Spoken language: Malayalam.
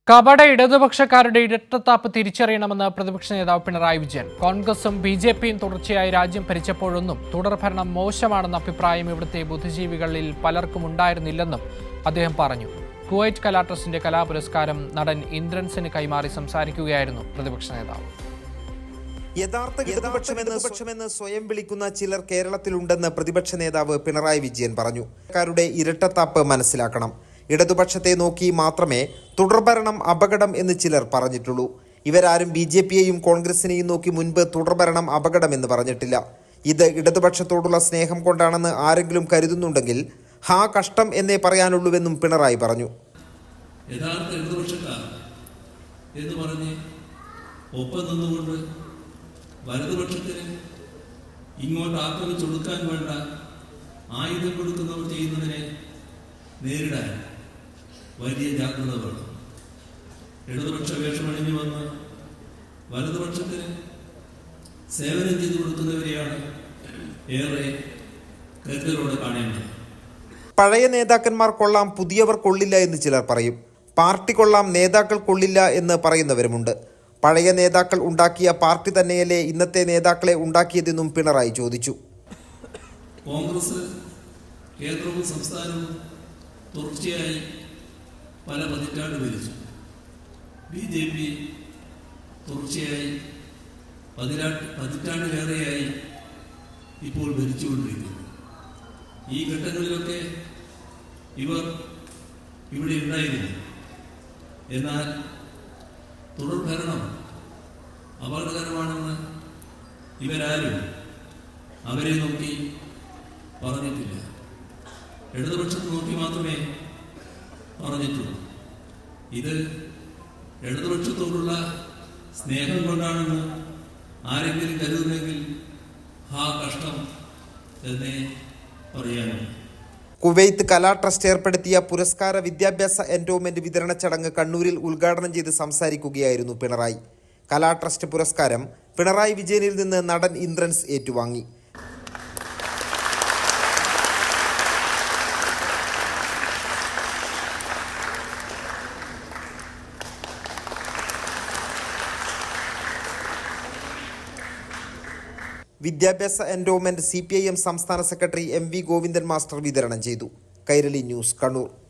കപട ഇടതുപക്ഷക്കാരുടെ ഇരട്ടത്താപ്പ് തിരിച്ചറിയണമെന്ന് പ്രതിപക്ഷ നേതാവ് പിണറായി വിജയൻ. കോൺഗ്രസും ബി.ജെ.പിയും തുടർച്ചയായി രാജ്യം ഭരിച്ചപ്പോഴൊന്നും തുടർഭരണം മോശമാണെന്ന അഭിപ്രായം ഇവിടുത്തെ ബുദ്ധിജീവികളിൽ പലർക്കും ഉണ്ടായിരുന്നില്ലെന്നും അദ്ദേഹം പറഞ്ഞു. കുവൈറ്റ് കലാ ട്രസ്റ്റിന്റെ കലാപുരസ്കാരം നടൻ ഇന്ദ്രൻസിന് കൈമാറി സംസാരിക്കുകയായിരുന്നു പ്രതിപക്ഷ നേതാവ്. യഥാർത്ഥ ഇടതുപക്ഷമെന്ന് സ്വയം വിളിക്കുന്ന ചിലർ കേരളത്തിലുണ്ടെന്ന് പ്രതിപക്ഷ നേതാവ് പിണറായി വിജയൻ പറഞ്ഞു. ക്കാരുടെ ഇരട്ടത്താപ്പ് മനസ്സിലാക്കണം. ഇടതുപക്ഷത്തെ നോക്കി മാത്രമേ തുടർഭരണം അപകടം എന്ന് ചിലർ പറഞ്ഞിട്ടുള്ളൂ. ഇവരാരും ബി.ജെ.പിയെയും കോൺഗ്രസിനെയും നോക്കി മുൻപ് തുടർഭരണം അപകടമെന്ന് പറഞ്ഞിട്ടില്ല. ഇത് ഇടതുപക്ഷത്തോടുള്ള സ്നേഹം കൊണ്ടാണെന്ന് ആരെങ്കിലും കരുതുന്നുണ്ടെങ്കിൽ ഹാ കഷ്ടം എന്നേ പറയാനുള്ളൂവെന്നും പിണറായി പറഞ്ഞു. യഥാർത്ഥ ഇടതുപക്ഷക്കാർ എന്ന് പറഞ്ഞ് ഒപ്പം നിന്നുകൊണ്ട് വലതുപക്ഷത്തിന് ഇങ്ങോട്ട് ആക്രമിച്ചൊടുക്കാൻ വേണ്ട ആയുധം കൊടുക്കുന്നവർ ചെയ്യുന്നതിനെ നേരിടാൻ വലിയ ജാഗ്രത വേണം. ഇടതുപക്ഷ വേഷമണിഞ്ഞു വന്ന് വലതുപക്ഷത്തിന് സേവനം ചെയ്തു കൊടുക്കുന്നവരെയാണ് ഏറെ കരുതലോടെ കാണേണ്ടത്. പഴയ നേതാക്കന്മാർ കൊള്ളാം, പുതിയവർ കൊള്ളില്ല എന്ന് ചിലർ പറയും. പാർട്ടി കൊള്ളാം, നേതാക്കൾ കൊള്ളില്ല എന്ന് പറയുന്നവരുമുണ്ട്. പഴയ നേതാക്കൾ ഉണ്ടാക്കിയ പാർട്ടി തന്നെയല്ലേ ഇന്നത്തെ നേതാക്കളെ ഉണ്ടാക്കിയതെന്നും പിണറായി ചോദിച്ചു. കോൺഗ്രസ് കേന്ദ്രവും സംസ്ഥാനവും തുടർച്ചയായി പല പതിറ്റാണ്ട് ഭരിച്ചു. ബി.ജെ.പി തുടർച്ചയായി പതിറ്റാണ്ടിലേറെയായി ഇപ്പോൾ ഭരിച്ചുകൊണ്ടിരിക്കുന്നു. ഈ ഘട്ടങ്ങളിലൊക്കെ ഇവർ ഇവിടെ ഉണ്ടായിരുന്നു. എന്നാൽ തുടർഭരണം അപകടകരമാണെന്ന് ഇവരാരും അവരെ നോക്കി പറഞ്ഞിട്ടില്ല. ഇടതുപക്ഷത്ത് നോക്കി മാത്രമേ പറഞ്ഞിട്ടുള്ളൂ. ഇത് ഇടതുപക്ഷത്തോടുള്ള സ്നേഹം കൊണ്ടാണെന്ന് ആരെങ്കിലും കരുതുന്നെങ്കിൽ ഹാ കഷ്ടം എന്നേ പറയാനുള്ളൂ. കുവൈത്ത് കലാ ട്രസ്റ്റ് ഏർപ്പെടുത്തിയ പുരസ്കാര വിദ്യാഭ്യാസ എൻഡോമെന്റ് വിതരണ ചടങ്ങ് കണ്ണൂരിൽ ഉദ്ഘാടനം ചെയ്ത് സംസാരിക്കുകയായിരുന്നു പിണറായി. കലാ ട്രസ്റ്റ് പുരസ്കാരം പിണറായി വിജയനിൽ നിന്ന് നടൻ ഇന്ദ്രൻസ് ഏറ്റുവാങ്ങി. വിദ്യാഭ്യാസ എൻഡോമെന്റ് CPIM സംസ്ഥാന സെക്രട്ടറി MV ഗോവിന്ദൻ മാസ്റ്റർ വിതരണം ചെയ്തു. കൈരളി ന്യൂസ്, കണ്ണൂർ.